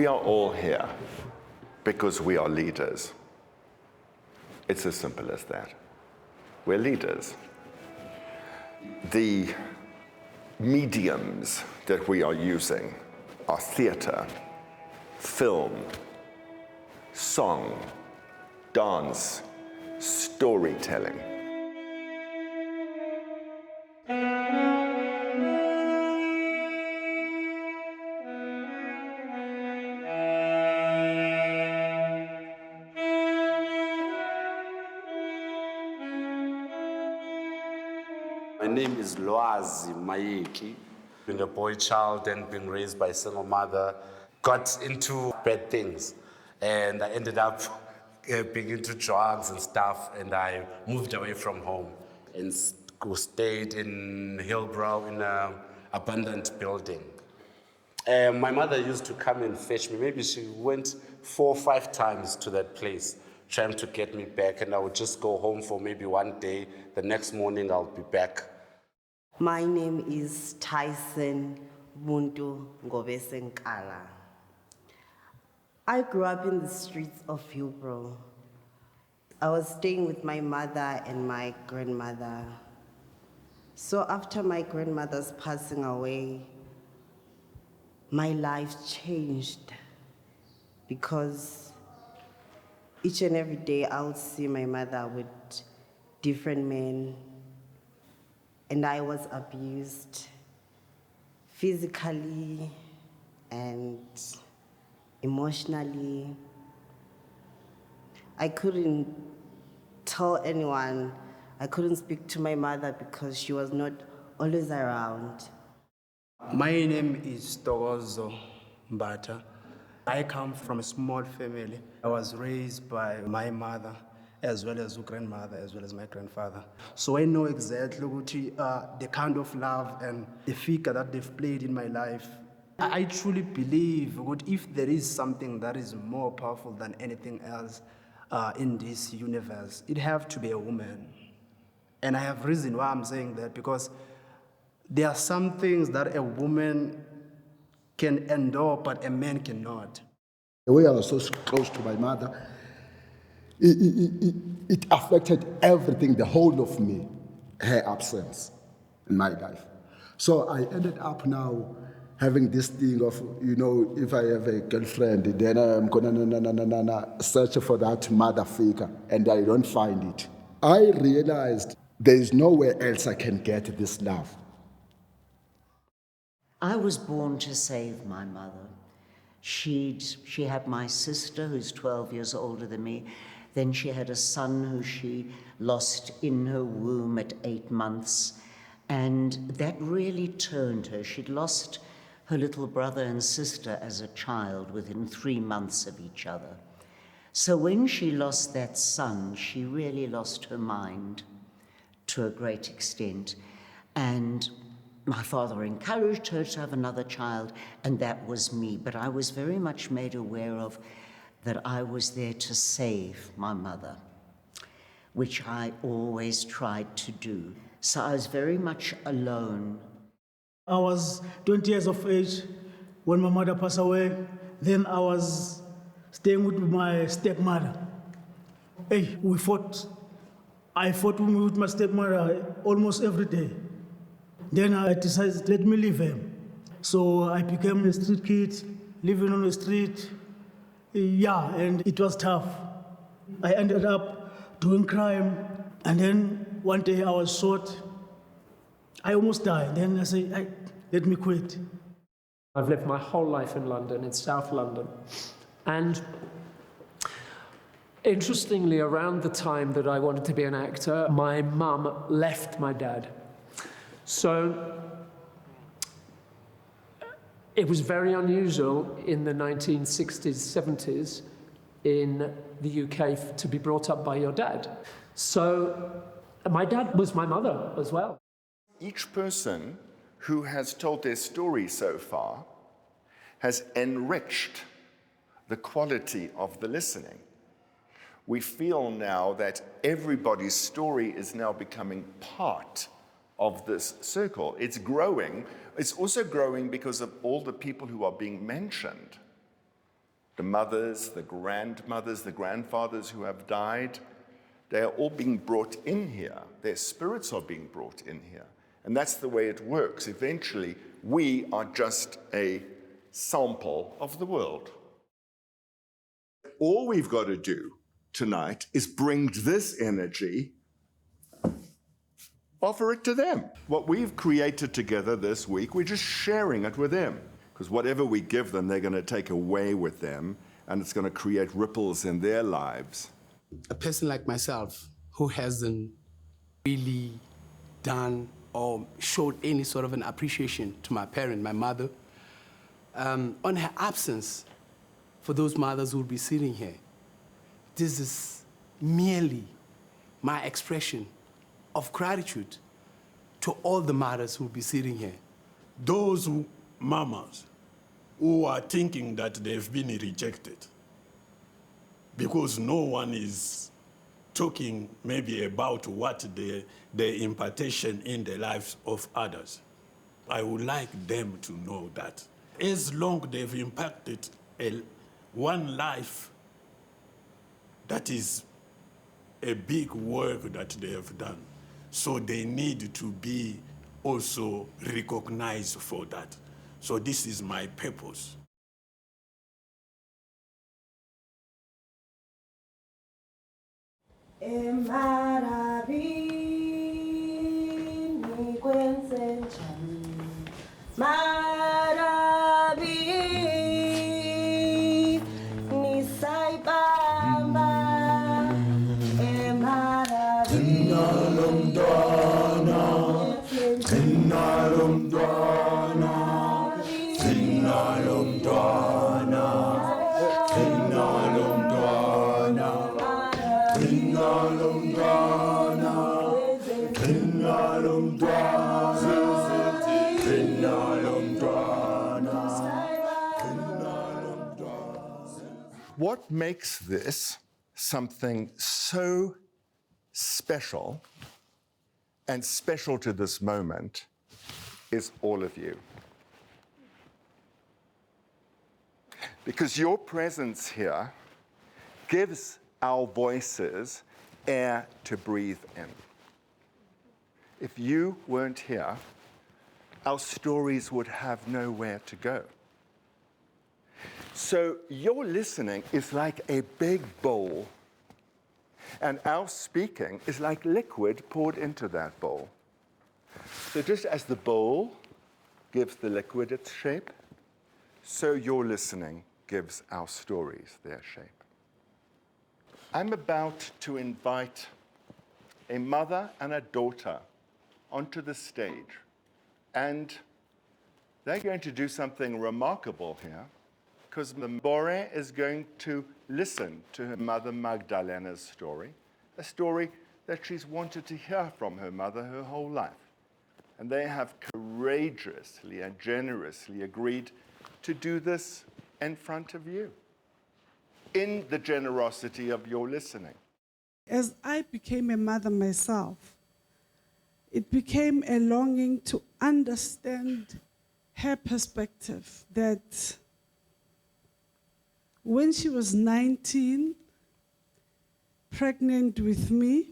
We are all here because we are leaders. It's as simple as that. We're leaders. The mediums that we are using are theater, film, song, dance, storytelling. My name is Loazi Mayeki. Being a boy child and being raised by a single mother, got into bad things. And I ended up being into drugs and stuff, and I moved away from home and stayed in Hillbrow in an abandoned building. My mother used to come and fetch me. Maybe she went 4 or 5 times to that place, trying to get me back, and I would just go home for maybe one day. The next morning, I'll be back. My name is Tyson Muntu Ngobesenkala. I grew up in the streets of Hillbrow. I was staying with my mother and my grandmother. So after my grandmother's passing away, my life changed because each and every day I would see my mother with different men, and I was abused physically and emotionally. I couldn't tell anyone. I couldn't speak to my mother because she was not always around. My name is Togozo Mbata. I come from a small family. I was raised by my mother, as well as my grandmother, as well as my grandfather. So I know exactly the kind of love and the figure that they've played in my life. I truly believe that if there is something that is more powerful than anything else in this universe, it have to be a woman. And I have reason why I'm saying that, because there are some things that a woman can endure, but a man cannot. The way I was so close to my mother, it affected everything, the whole of me, her absence in my life. So I ended up now having this thing of, if I have a girlfriend, then I'm gonna search for that mother figure, and I don't find it. I realized there is nowhere else I can get this love. I was born to save my mother. She had my sister, who's 12 years older than me. Then she had a son who she lost in her womb at 8 months. And that really turned her. She'd lost her little brother and sister as a child within 3 months of each other. So when she lost that son, she really lost her mind to a great extent. And my father encouraged her to have another child, and that was me. But I was very much made aware of that I was there to save my mother, which I always tried to do. So I was very much alone. I was 20 years of age when my mother passed away. Then I was staying with my stepmother. We fought. I fought with my stepmother almost every day. Then I decided, let me leave her. So I became a street kid, living on the street. And it was tough. I ended up doing crime, and then one day I was shot. I almost died. Then I said, let me quit. I've lived my whole life in London, in South London. And interestingly, around the time that I wanted to be an actor, my mum left my dad. So it was very unusual in the 1960s, 70s in the UK to be brought up by your dad. So my dad was my mother as well. Each person who has told their story so far has enriched the quality of the listening. We feel now that everybody's story is now becoming part of this circle. It's growing. It's also growing because of all the people who are being mentioned. The mothers, the grandmothers, the grandfathers who have died, they are all being brought in here. Their spirits are being brought in here. And that's the way it works. Eventually, we are just a sample of the world. All we've got to do tonight is bring this energy, offer it to them. What we've created together this week, we're just sharing it with them. Because whatever we give them, they're going to take away with them, and it's going to create ripples in their lives. A person like myself who hasn't really done or showed any sort of an appreciation to my parent, my mother, on her absence, for those mothers who will be sitting here, this is merely my expression of gratitude to all the mothers who will be sitting here. Those mamas who are thinking that they've been rejected because no one is talking maybe about what the impartation in the lives of others. I would like them to know that as long they've impacted one life, that is a big work that they have done. So they need to be also recognized for that. So this is my purpose. What makes this something so special and special to this moment is all of you. Because your presence here gives our voices air to breathe in. If you weren't here, our stories would have nowhere to go. So your listening is like a big bowl, and our speaking is like liquid poured into that bowl. So just as the bowl gives the liquid its shape, so your listening gives our stories their shape. I'm about to invite a mother and a daughter onto the stage, and they're going to do something remarkable here, because Mbore is going to listen to her mother Magdalena's story, a story that she's wanted to hear from her mother her whole life. And they have courageously and generously agreed to do this in front of you, in the generosity of your listening. As I became a mother myself, it became a longing to understand her perspective, that when she was 19, pregnant with me,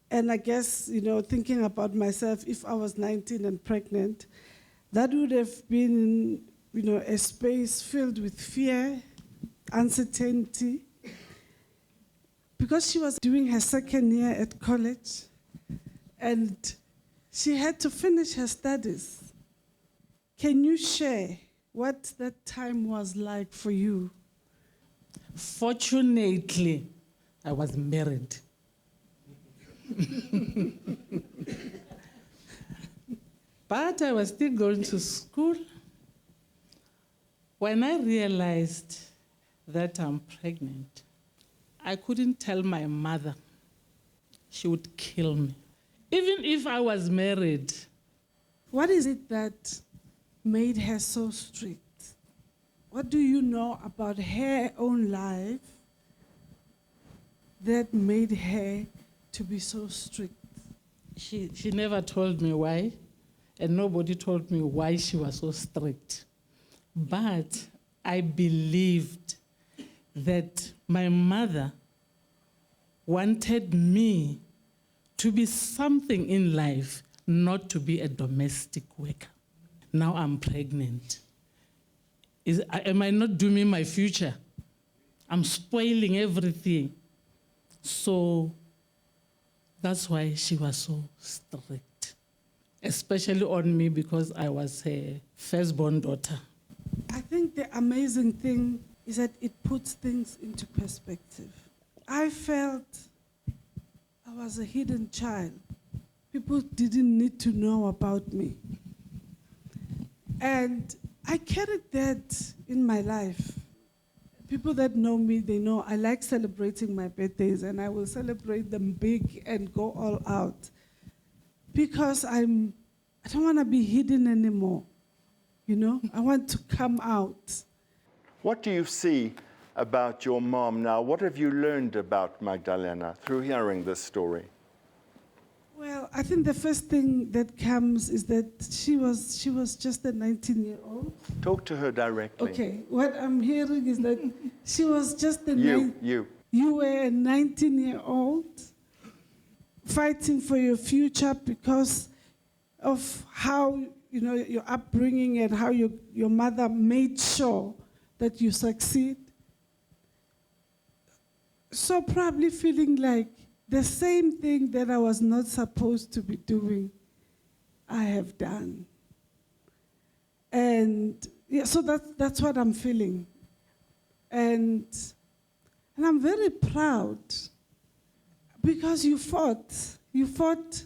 and I guess, thinking about myself, if I was 19 and pregnant, that would have been, a space filled with fear, uncertainty. Because she was doing her second year at college, and she had to finish her studies. Can you share what that time was like for you? Fortunately, I was married. But I was still going to school. When I realized that I'm pregnant, I couldn't tell my mother. She would kill me. Even if I was married. What is it that made her so strict? What do you know about her own life that made her to be so strict? She never told me why, and nobody told me why she was so strict. But I believed that my mother wanted me to be something in life, not to be a domestic worker. Now I'm pregnant. Am I not dooming my future? I'm spoiling everything. So that's why she was so strict, especially on me because I was her firstborn daughter. I think the amazing thing is that it puts things into perspective. I felt I was a hidden child. People didn't need to know about me. And I carried that in my life. People that know me, they know I like celebrating my birthdays, and I will celebrate them big and go all out. Because I don't want to be hidden anymore. You know, I want to come out. What do you see about your mom now? What have you learned about Magdalena through hearing this story? Well, I think the first thing that comes is that she was just a 19-year-old. Talk to her directly. Okay, what I'm hearing is that she was just a You were a 19-year-old fighting for your future because of how, you know, your upbringing and how your mother made sure that you succeed. So probably feeling like the same thing that I was not supposed to be doing, I have done. And yeah, so that's what I'm feeling. And I'm very proud because you fought. You fought.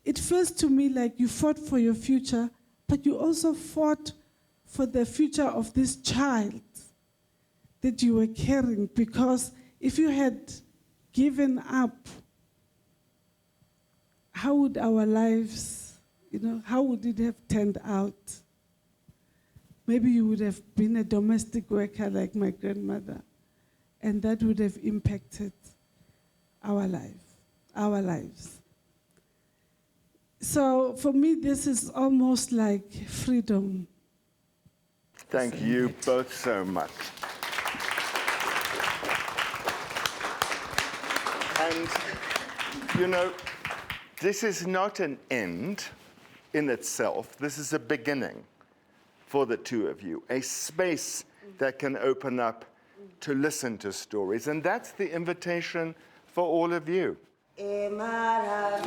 It feels to me like you fought for your future, but you also fought for the future of this child that you were carrying, because if you had given up, how would our lives, you know, how would it have turned out? Maybe you would have been a domestic worker like my grandmother, and that would have impacted our lives. So for me, this is almost like freedom. Thank you both so much. And, you know, this is not an end in itself. This is a beginning for the two of you, a space that can open up to listen to stories. And that's the invitation for all of you. Emara